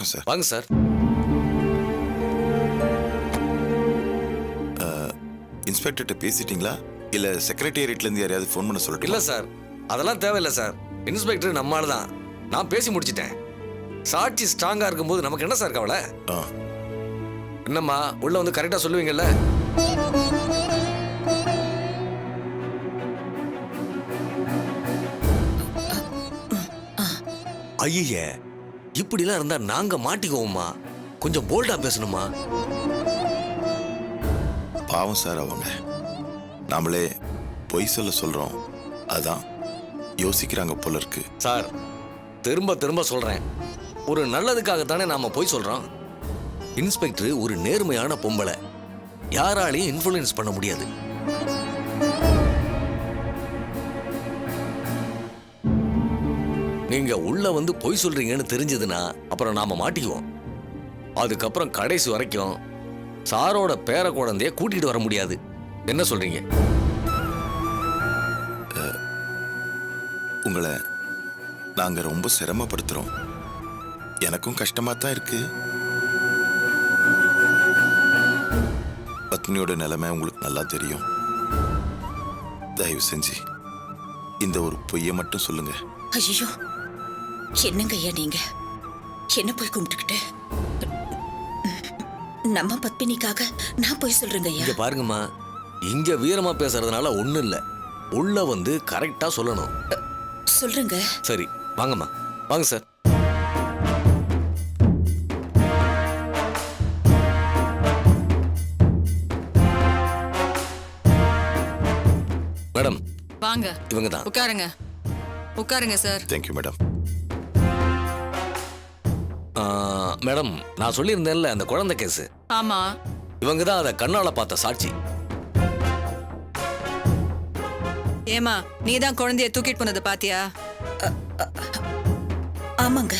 வணக்கம் சார். வாங்க சார். இன்ஸ்பெக்டர்கிட்ட பேசிட்டீங்களா இல்ல செக்ரட்டேரியட்ல இருந்து யாரையாவது ஃபோன் பண்ண சொல்லட்டு? இல்ல சார், அதெல்லாம் தேவையில்லை சார். இன்ஸ்பெக்டர் நம்மால தான். நான் பேசி முடிச்சிட்டேன். சாட்சி ஸ்ட்ராங்கா இருக்கும்போது நமக்கு என்ன சார் கவலை? என்னம்மா உள்ள வந்து கரெக்டா சொல்லுவீங்கல்ல? ஐயே, இப்படிலாம் இருந்தா நாங்க மாட்டிக்குவோம்மா. கொஞ்சம் போல்டா பேசணுமா? பாவம் சார், அவங்க நாமளே பொய் சொல்றோம், அதான் யோசிக்கிறாங்க போல இருக்கு. சார், திரும்ப திரும்ப சொல்றேன், ஒரு நல்லதுக்காகத்தானே நாம பொய் சொல்றோம். இன்ஸ்பெக்டர் ஒரு நேர்மையான பொம்பளை, யாராலையும் இன்ஃப்ளூயன்ஸ் பண்ண முடியாது. நீங்க உள்ள வந்து பொய் சொல்றீங்கன்னு தெரிஞ்சதுன்னா அப்புறம் நாம மாட்டிக்குவோம். அதுக்கப்புறம் கடைசி வரைக்கும் சாரோட பேர குழந்தைய கூட்டிட்டு வர முடியாது. என்ன சொல்றீங்க? உங்களை நாங்க ரொம்ப சிரமப்படுத்துறோம். எனக்கும் கஷ்டமா தான் இருக்கு. பத்னியோட நிலைமை உங்களுக்கு நல்லா தெரியும். தயவு செஞ்சு இந்த ஒரு பொய்யை மட்டும் சொல்லுங்க. ஐயோ, என்னங்க ஐயா நீங்க என்ன போய் கும்பிட்டுக்கிட்டு? நம்ம பத்மினிக்காக நான் போய் சொல்றேங்க ஐயா. இங்க பாருங்கம்மா, இங்க வீரமா பேசுறதுனால ஒண்ணும் இல்ல. உள்ள வந்து கரெக்டா சொல்லணும். சொல்றேங்க. சரி, வாங்கம்மா. வாங்க சார். மேடம் வாங்க. இவங்க தான். உட்காருங்க. உட்காருங்க சார். Thank you madam. மேடம், நான் சொல்லியிருந்தேன்ல அந்த குழந்தை கேஸ், ஆமா, இவங்க தான் அதை கண்ணால பார்த்த சாட்சி. ஏமா நீ தான் குழந்தைய தூக்கிட்டு போனது பாத்தியா? ஆமாங்க,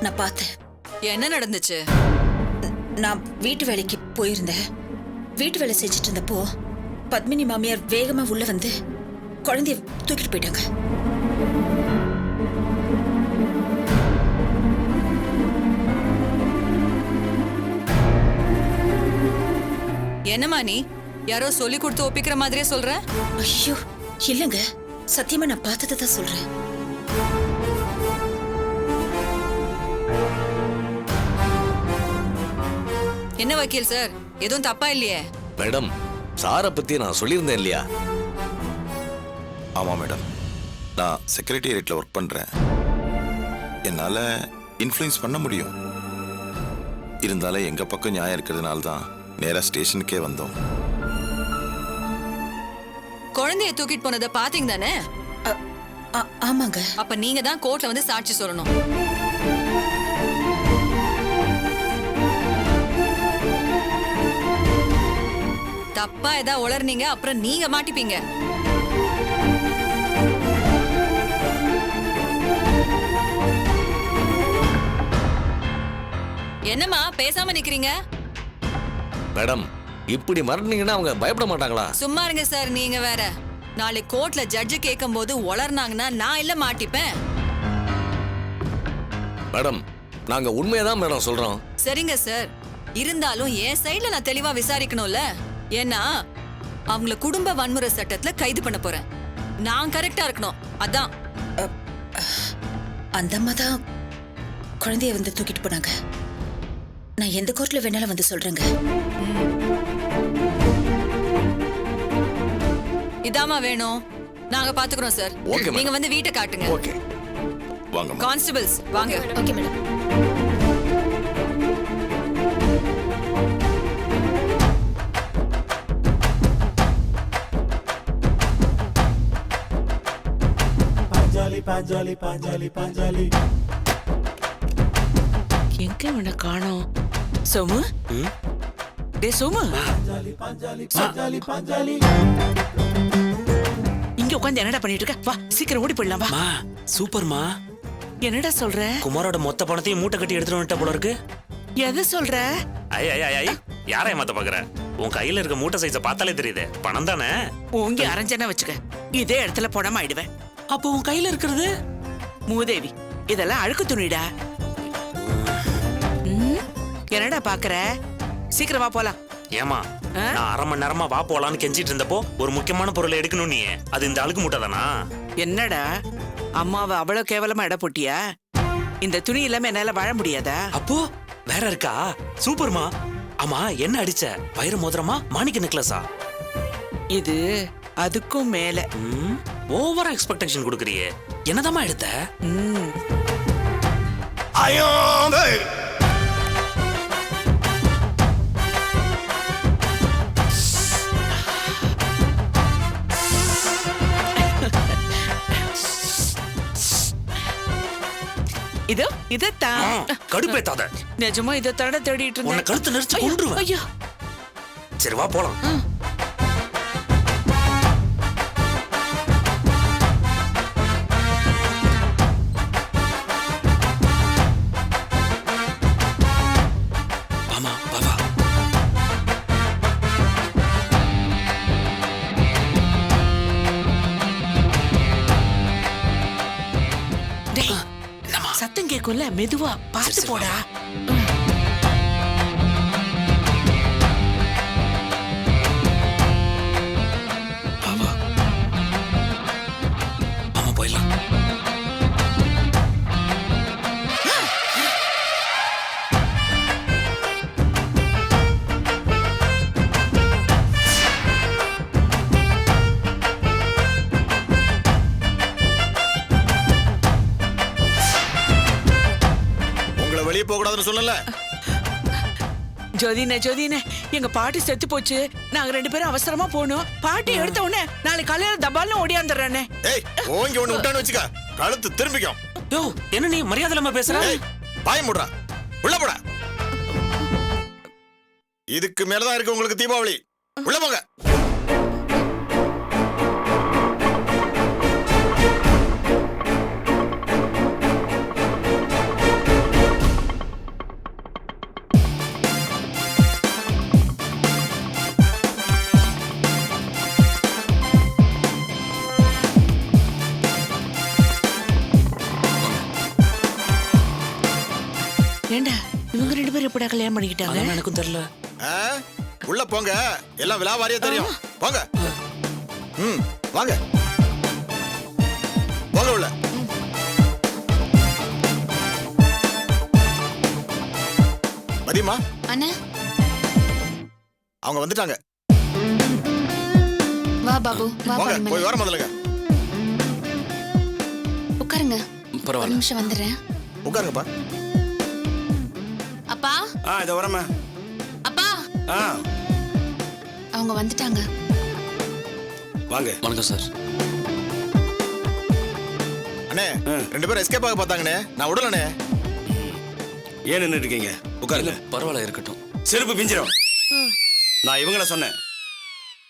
நான் பார்த்தேன். என்ன நடந்துச்சு? நான் வீட்டு வேலைக்கு போயிருந்தேன். வீட்டு வேலை செஞ்சுட்டு இருந்தப்போ பத்மினி மாமியார் வேகமா உள்ள வந்து குழந்தைய தூக்கிட்டு போயிட்டாங்க. என்னம்மா நீ யாரோ சொல்லி கொடுத்து ஒப்பிக்கிற மாதிரியே சொல்ற? ஐயோ இல்லங்க, சத்தியமா நான் பார்த்ததை தான் சொல்றேன். என்ன வக்கீல் சார், எதுவும் தப்பா இல்லையே? மேடம், சாரை பத்தி நான் சொல்லியிருந்தேன் இல்லையா? ஆமா மேடம், நான் செக்ரட்டேரியட்ல ஒர்க் பண்றேன். என்னால இன்ஃப்ளூயன்ஸ் பண்ண முடியும். இருந்தாலும் எங்க பக்கம் நியாயம் இருக்கிறதுனால தான் நேரா ஸ்டேஷனுக்கே வந்தோம். குழந்தைய தூக்கிட்டு போனதை பாத்தீங்க தானே? ஆமாங்க. அப்ப நீங்க தான் கோர்ட்ல வந்து சாட்சி சொல்லணும். தப்பா ஏதா உளர்னீங்க அப்புறம் நீங்க மாட்டிப்பீங்க. என்னம்மா பேசாம நிக்கிறீங்க? மேடம், இப்படி மறந்தீங்கன்னா அவங்க பயப்பட மாட்டாங்களா? சும்மா இருங்க சார், நீங்க வேற. நாளைக்கு கோர்ட்ல ஜட்ஜு கேட்கும் போது உளர்னாங்கன்னா நான் இல்ல மாட்டிப்பேன். மேடம், நாங்க உண்மையதான் மேடம் சொல்றோம். சரிங்க சார், இருந்தாலும் என் சைடுல நான் தெளிவா விசாரிக்கணும்ல. ஏன்னா அவங்கள குடும்ப வன்முறை சட்டத்துல கைது பண்ண போறேன். நான் கரெக்டா இருக்கணும், அதான். அந்த அம்மா தான் குழந்தைய வந்து தூக்கிட்டு போனாங்க. நான் எந்த கோர்ட்ல வேணாலும் வந்து சொல்றேங்க. இதாமா வேணும், நாங்க பாத்துக்கிறோம் சார். நீங்க வந்து வீட்டை காட்டுங்க. ஓகே, வாங்க கான்ஸ்டபிள்ஸ் வாங்க. Okay madam. பாஞ்சாலி பாஞ்சாலி பாஞ்சாலி. எங்க இவனை காணோம்? சோமு, டே சோமு, பாஞ்சாலி பாஞ்சாலி. இங்க உட்காந்து என்னடா பண்ணிட்டு இருக்க? வா சீக்கிரம் ஓடி போயிடலாம். வா. சூப்பர்மா. என்னடா சொல்ற? குமாரோட மொத்த பணத்தையும் மூட்டை கட்டி எடுத்துட்டு வந்துட்ட போல இருக்கு. எதை சொல்ற? ஐ ஐ ஐ யாரை மாத்த பாக்குற? உன் கையில இருக்க மூட்டை சைஸ பார்த்தாலே தெரியுது, பணம் தானே. உங்க அரைஞ்சனா வச்சுக்க, இதே இடத்துல பணம் ஆயிடுவேன். அப்போ உன் கையில இருக்கிறது? மூதேவி, இதெல்லாம் அழுக்கு துணிடா. என்னடா பாக்குற? சீக்கிரமா போலாம். ஏமா நான் அரை மணி நேரமா வா போலான்னு கெஞ்சிட்டு இருந்தப்போ ஒரு முக்கியமான பொருளை எடுக்கணும் நீ. அது இந்த அழுக்கு மூட்டை தானா? என்னடா அம்மாவை அவ்வளவு கேவலமா இட போட்டியா? இந்த துணி இல்லாம என்னால வாழ முடியாதா? அப்போ வேற இருக்கா? சூப்பர்மா. ஆமா, என்ன அடிச்ச? வைர மோதிரமா, மாணிக்க நெக்லஸா? இது அதுக்கும் மேல. ஓவரா எக்ஸ்பெக்டேஷன் கொடுக்குறியே. என்னதாம்மா எடுத்த? இதோ இதத்தான். கடுப்பேத்தாத. நிஜமா இதத்தாட தேடிட்டு உன்னை இருந்தேன். கழுத்து நெரிச்சு கொன்றுவேன். ஐயோ, சரி வா போலாம். ஆமா வா வா. டேய், சத்தம் கேக்கும்ல, மெதுவா பார்த்து சரி, போடா. வா வா. ஆமா போயிடலாம். உங்களை வெளியே போக கூடாதுன்னு சொல்லல. ஜோதினே, எங்க பாட்டி செத்து போச்சு. நாங்க 2 பேரும் அவசரமா போனோம். பாட்டி எடுத்த உடனே நாளைக்கு காலையில தபால்னு ஓடியாந்துடுறானே. ஏய், ஓங்கி ஒண்ணு விட்டான்னு வச்சுக்க, கழுத்து திரும்பிக்கும். யோ, என்ன நீ மரியாதை இல்லாம பேசுற? ஏய், பாய் முடுறா, உள்ள போடா. இதுக்கு மேலதான் இருக்கு உங்களுக்கு தீபாவளி. உள்ள போங்க. ஏண்டா இவங்க 2 பேரும் எப்படா கல்யாணம் பண்ணிக்கிட்டாங்க? அதான் எனக்கும் தெரியல. ஆ, உள்ள போங்க. எல்லாம் விலாவாரியா தெரியும். போங்க. வாங்க. போங்க உள்ள. மதியம்மா, அண்ணா அவங்க வந்துட்டாங்க. வா பாபு வா போங்க, பரிமளா. போய் வர முதல்ல. உட்காருங்க. ஒரு பரவாயில்ல. நிமிஷம் வந்துடுறேன். உட்காருங்கப்பா. அப்பா இத வரமா. அப்பா ஆ அவங்க வந்துட்டாங்க. வாங்க. வணக்கம் சார். அண்ணே, 2 பேரும் எஸ்கேப் ஆக பார்த்தாங்கண்ணே. நான் விடலண்ணே. ஏன் நின்னுட்டு இருக்கீங்க? உட்காருங்க. பரவாயில்ல, இருக்கட்டும். செருப்பு பிஞ்சிரும். நான் இவங்கள சொன்னேன்.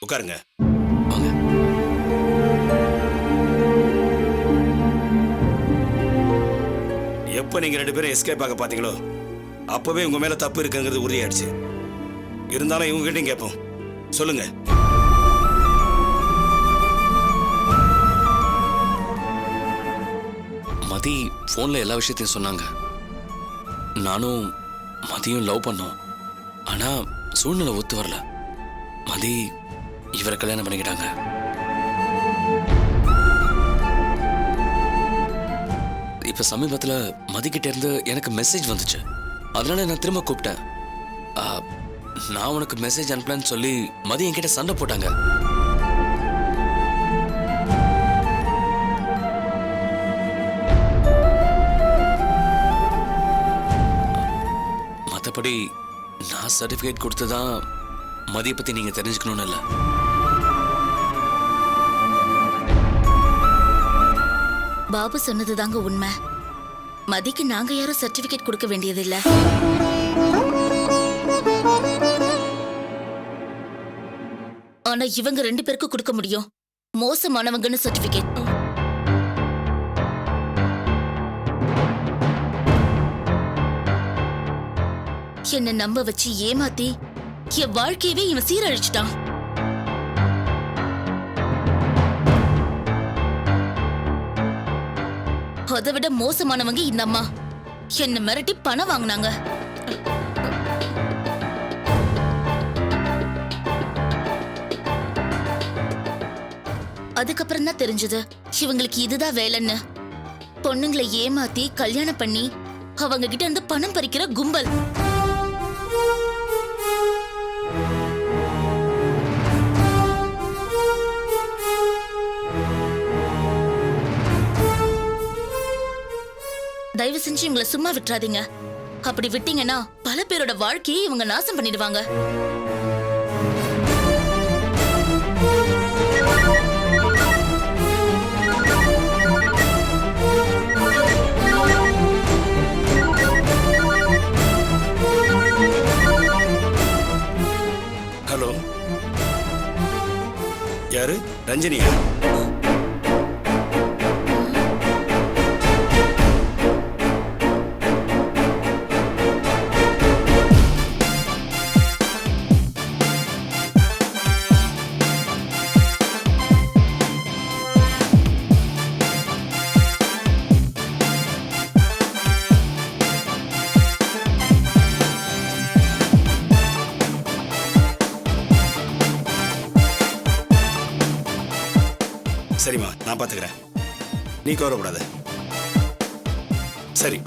உட்காருங்க. வாங்க. எப்ப நீங்க 2 பேரும் எஸ்கேப் ஆக பாத்தீங்களோ அப்பவே உங்க மேல தப்பு இருக்குங்கிறது உறுதியாயிடுச்சு. இருந்தாலும் இவங்க கிட்டையும் கேட்போம். சொல்லுங்க. மதி ஃபோன்ல எல்லா விஷயத்தையும் சொன்னாங்க. நானும் மதியும் லவ் பண்ணோம். ஆனா சூழ்நிலை ஒத்து வரல. மதி இவரை கல்யாணம் பண்ணிக்கிட்டாங்க. இப்ப சமீபத்துல மதிக்கிட்ட இருந்து எனக்கு மெசேஜ் வந்துச்சு. அதனால நான் திரும்ப கூப்பிட்டேன். நான் உனக்கு மெசேஜ் அனுப்பலன்னு சொல்லி மதி என்கிட்ட சண்டை போட்டாங்க. மற்றபடி நான் சர்டிஃபிகேட் கொடுத்துதான் மதியை பத்தி நீங்க தெரிஞ்சுக்கணும்னு இல்லை. பாபு சொன்னதுதாங்க உண்மை. மதிக்கு நாங்க யாரும் சர்டிபிகேட் கொடுக்க வேண்டியதில்லை. ஆனா இவங்க 2 பேருக்கு கொடுக்க முடியும். மோசமானவங்கன்னு சர்டிபிகேட். என்ன நம்ப வச்சு ஏமாத்தி என் வாழ்க்கையவே இவன் சீரழிச்சிட்டான். அதை விட மோசமானவங்க இந்த அம்மா. என்ன மிரட்டி பணம் வாங்கினாங்க. அதுக்கப்புறம் தான் தெரிஞ்சது இவங்களுக்கு இதுதான் வேலைன்னு. பொண்ணுங்களை ஏமாத்தி கல்யாணம் பண்ணி அவங்க கிட்ட இருந்து பணம் பறிக்கிற கும்பல். தயவு செஞ்சு இவங்களை சும்மா விட்டுறாதீங்க. அப்படி விட்டீங்கன்னா பல பேரோட வாழ்க்கையை இவங்க நாசம் பண்ணிடுவாங்க. ஹலோ, யாரு? ரஞ்சனியா? சரிம்மா, நான் பாத்துக்கிறேன், நீ கவலைப்படாத. சரி,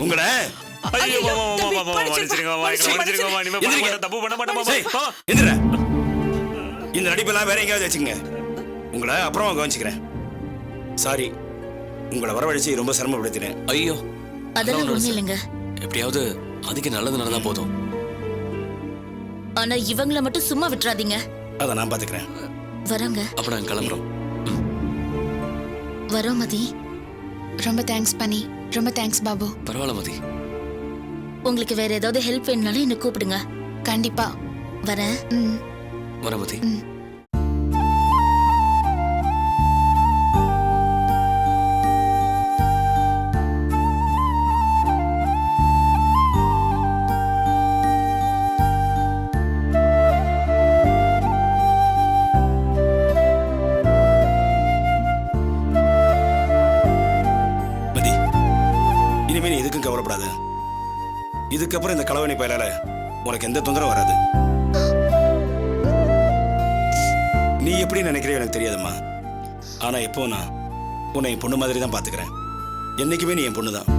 உங்களை ஐயோ மாமா மன்னிச்சிருங்க மாமா, மன்னிச்சிருங்க மாமா, இனிமே பண்ண மாட்டேன், தப்பு பண்ண மாட்டேன் மாமா. எந்திரா. இந்த நடிப்பெல்லாம் வேற எங்கேயாவது வச்சுங்க. உங்களை அப்புறமா கவனிச்சுக்கிறேன். சாரி, உங்களை வரவழைச்சு ரொம்ப சிரமப்படுத்தினேன். ஐயோ அதெல்லாம் ஒண்ணு இல்லைங்க. எப்படியாவது அதுக்கு நல்லது நடந்தா போதும். ஆனா இவங்கள மட்டும் சும்மா விட்டுறாதீங்க. அதை நான் பாத்துக்கிறேன். வரோங்க. அப்ப நாங்க கிளம்புறோம். வரோம் மதி. ரொம்ப தேங்க்ஸ் பண்ணி, ரொம்ப தேங்க்ஸ் பாபு. பரவாயில்ல மதி. உங்களுக்கு வேற ஏதாவது ஹெல்ப் வேணும்னாலும் என்ன கூப்பிடுங்க. கண்டிப்பா வரேன். வர மதி. கவலைப்படாத. இதுக்கப்புறம் இந்த களவணி பயலால உனக்கு எந்த தொந்தரவும் வராது. நீ எப்படி நினைக்கிற எனக்கு தெரியாதும்மா. ஆனா எப்போ நான் உன்னை என் பொண்ணு மாதிரி தான் பாத்துக்கிறேன். என்னைக்குமே நீ என் பொண்ணு தான்.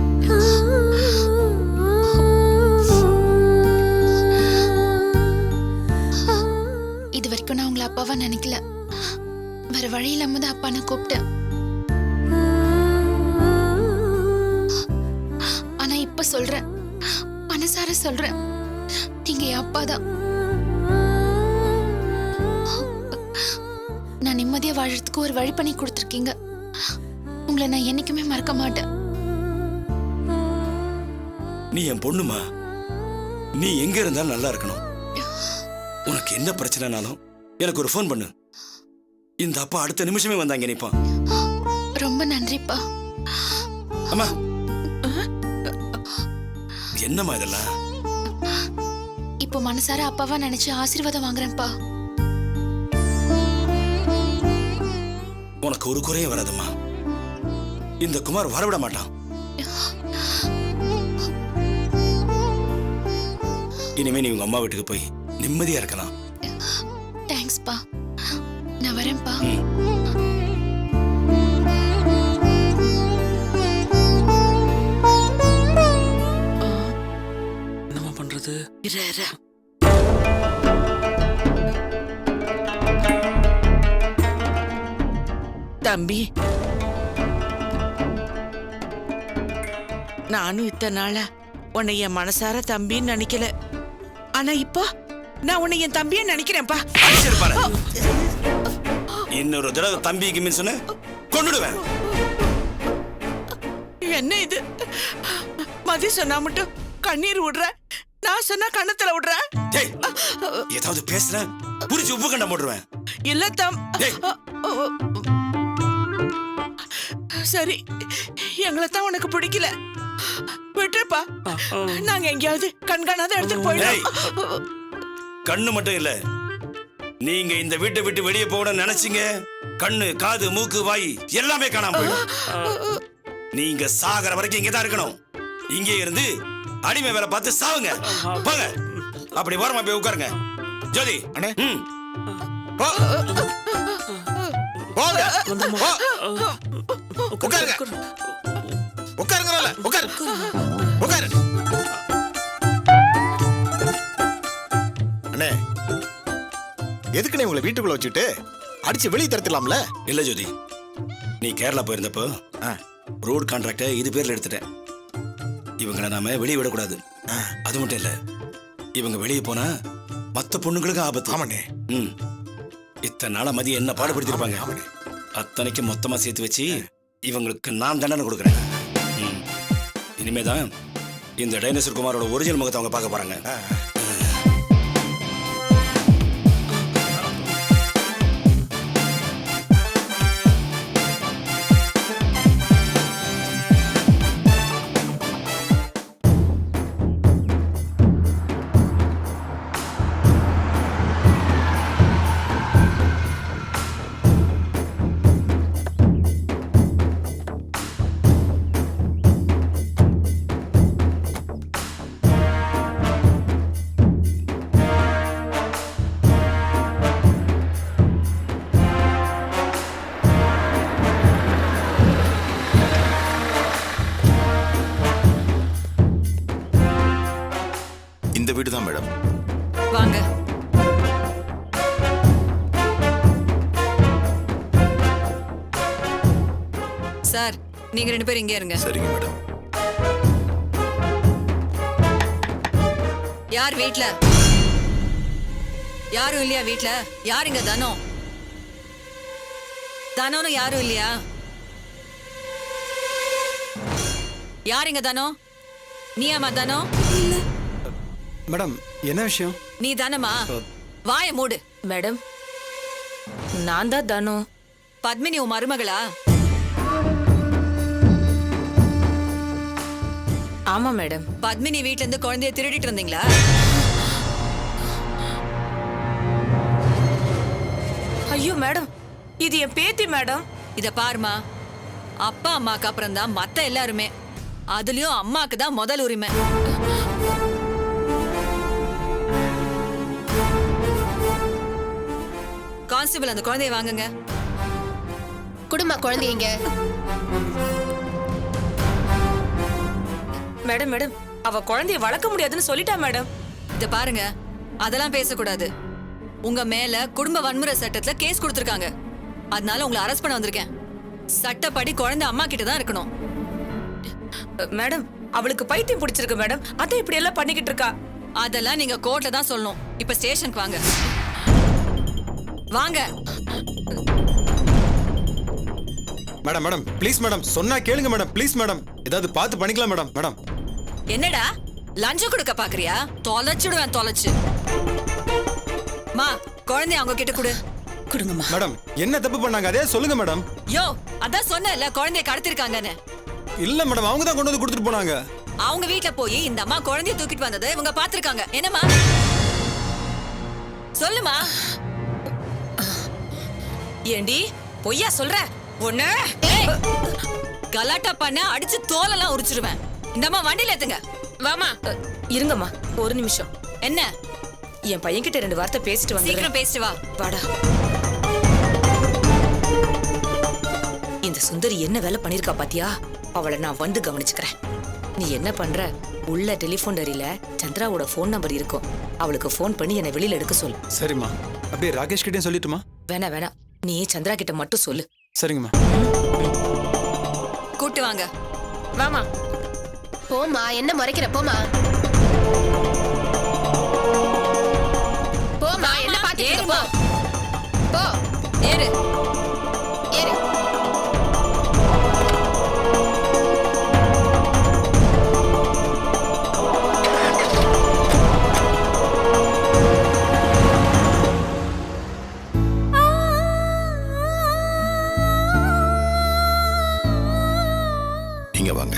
இது வரைக்கும் நான் உங்களை அப்பாவா நினைக்கல. வேற வழி இல்லாம தான் அப்பா நான் கூப்பிட்டேன். ஆனா இப்ப சொல்றேன், மனசார சொல்றேன், நீங்க என் அப்பா தான். நான் நிம்மதியா வாழறதுக்கு ஒரு வழி பண்ணி கொடுத்துருக்கீங்க. உங்களை நான் என்னைக்குமே மறக்க மாட்டேன். நீ என் பொண்ணுமா. நீ எங்க இருந்தாலும் நல்லா இருக்கணும். உனக்கு என்ன பிரச்சனைனாலும் எனக்கு ஒரு ஃபோன் பண்ணு. இந்த அப்பா அடுத்த நிமிஷமே வந்தாங்க நினைப்பான். ரொம்ப நன்றிப்பா. அம்மா, என்னம்மா இதெல்லாம்? இப்போ மனசார அப்பாவா நினைச்சு ஆசீர்வாதம் வாங்குறேன்ப்பா. உனக்கு ஒரு குறையும் வராதும்மா. இந்த குமார் வரவிட மாட்டான். இனிமே நீ உங்க அம்மா வீட்டுக்கு போய் நிம்மதியா இருக்கலாம். தேங்க்ஸ்ப்பா. நான் வரேன்ப்பா. என்னம்மா பண்றது? தம்பி, நானும் இத்தனை நாளா உன்னை என் மனசார தம்பின்னு நினைக்கல. ஆனா இப்போ நான் உன்னை என் தம்பியா நினைக்கிறேன்ப்பா. இன்னொரு தடவை தம்பிக்கு மீன் சொன்ன கொண்டுடுவேன். என்ன இது? மதி சொன்னா மட்டும் கண்ணீர் விடுற, நான் சொன்னா கண்ணத்துல விடுற. ஏதாவது பேசுற புரிச்சு உப்பு கண்டம் போட்டுருவேன். இல்ல சரி, எங்களை தான் உனக்கு பிடிக்கல, விட்டுருப்பா. நாங்க எங்கேயாவது கண்காணாத இடத்துக்கு போயிடுவோம். கண்ணு மட்டும் இல்ல, நீங்க இந்த வீட்டை விட்டு வெளியே போகணும்னு நினைச்சீங்க, கண்ணு காது மூக்கு வாய் எல்லாமே காணாம போயிடும். நீங்க சாகர வரைக்கும் இங்கதான் இருக்கணும். இங்கே இருந்து அடிமை வேலை பார்த்து சாவுங்க. போங்க, அப்படி ஓரமா போய் உட்காருங்க. ஜோதி, போ. போங்க. போ. உட்காருங்க. உட்காருங்கறல. உட்காரு. உட்காரு. அண்ணே, எதுக்குண்ணே உங்களை வீட்டுக்குள்ள வச்சுட்டு அடிச்சு வெளியே தரத்திடலாம்ல? இல்ல ஜோதி, நீ கேரளா போயிருந்தப்போ ரோடு கான்ட்ராக்டை இது பேர்ல எடுத்துட்டேன். இவங்களை நாம வெளியே விடக்கூடாது. அது மட்டும் இல்ல, இவங்க வெளியே போனா மத்த பொண்ணுங்களுக்கு ஆபத்து. ஆமாண்ணே. இத்தனை நாளா மதியம் என்ன பாடுபடுத்திருப்பாங்க. அத்தனைக்கு மொத்தமா சேர்த்து வச்சு இவங்களுக்கு நான் தண்டனை கொடுக்குறேன். இனிமேதான் இந்த டைனோசர் குமாரோட ஒரிஜினல் முகத்தை அவங்க பார்க்க போறாங்க. இந்த வீடு தான் மேடம். வாங்க. சார், நீங்க 2 பேரும் இங்கே இருங்க. சரிங்க மேடம். யார் வீட்ல? யாரும் இல்லையா வீட்ல? யாருங்க தனோ? தனோன்னு யாரும் இல்லையா? யாருங்க தனோ? நீயாமா தனோ? மேடம், என்ன விஷயம்? நீ தானமா? வாய மூடு. மேடம், நான் தான் தனு. பத்மினி உன் மருமகளா? ஆமா மேடம். பத்மினி வீட்ல இருந்து குழந்தைய திருடிட்டு இருந்தீங்களா? ஐயோ மேடம், இது என் பேத்தி மேடம். இத பாருமா, அப்பா அம்மாக்கு அப்புறம் தான் மத்த எல்லாருமே. அதுலயும் அம்மாக்கு தான் முதல் உரிமை. கான்ஸ்டபிள், அந்த குழந்தைய வாங்குங்க. குடும்ப குழந்தைங்க. மேடம் மேடம், அவ குழந்தைய வளர்க்க முடியாதுன்னு சொல்லிட்டா மேடம். இத பாருங்க, அதெல்லாம் பேசக்கூடாது. உங்க மேல குடும்ப வன்முறை சட்டத்துல கேஸ் கொடுத்திருக்காங்க. அதனால உங்களை அரெஸ்ட் பண்ண வந்திருக்கேன். சட்டப்படி குழந்தை அம்மா கிட்ட தான் இருக்கணும். மேடம், அவளுக்கு பைத்தியம் பிடிச்சிருக்கு மேடம். அதான் இப்படி எல்லாம் பண்ணிக்கிட்டு இருக்கா. அதெல்லாம் நீங்க கோர்ட்ல தான் சொல்லணும். இப்ப ஸ்டேஷனுக்கு வாங்க. வாங்க. மேடம் மேடம் ப்ளீஸ் மேடம், சொன்னா கேளுங்க மேடம். ப்ளீஸ் மேடம், ஏதாவது பார்த்து பண்ணிக்கலாம் மேடம். மேடம், என்னடா லஞ்சம் கொடுக்க பாக்குறியா? தொலைச்சிடுவேன், தொலைச்சு. மா, குழந்தைய அவங்க கிட்ட கொடு. கொடுங்கம்மா. மேடம், என்ன தப்பு பண்ணாங்க அதே சொல்லுங்க மேடம். யோ, அதான் சொன்னேன்ல குழந்தைய கடத்திருக்காங்கன்னு. இல்ல மேடம், அவங்க தான் கொண்டு வந்து கொடுத்துட்டு போனாங்க. அவங்க வீட்ல போய் இந்த அம்மா குழந்தைய தூக்கிட்டு வந்ததை இவங்க பாத்திருக்காங்க. என்னம்மா? சொல்லுமா. ஏண்டி பொய்யா சொல்ற? ஒண்ணு கலாட்டா பண்ண அடிச்சு தோலெல்லாம் உரிச்சிருவேன். இந்த அம்மா வண்டியில ஏத்துங்க. வாமா. இருங்கம்மா, ஒரு நிமிஷம். என்ன? என் பையன் கிட்ட 2 வார்த்தை பேசிட்டு வந்து. சீக்கிரம் பேசிட்டு வா. வாடா. இந்த சுந்தரி என்ன வேலை பண்ணிருக்கா பாத்தியா? அவளை நான் வந்து கவனிச்சுக்கிறேன். நீ என்ன பண்ற? உள்ள டெலிபோன் டரியில சந்திராவோட போன் நம்பர் இருக்கும். அவளுக்கு போன் பண்ணி என்னை வெளியில எடுக்க சொல்லு. சரிம்மா. அப்படியே ராகேஷ் கிட்டே சொல்லிட்டுமா? வேணாம், நீ சந்திரா கிட்ட மட்டும் சொல்லு. சரிங்கம்மா. கூட்டு வாங்க. வாமா. போமா, என்ன முறைக்கிற? போமா போமா, என்ன பாத்துட்டு போ. போ. ஏறு. ஏறு. நீங்க வாங்க.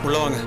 உள்ள வாங்க.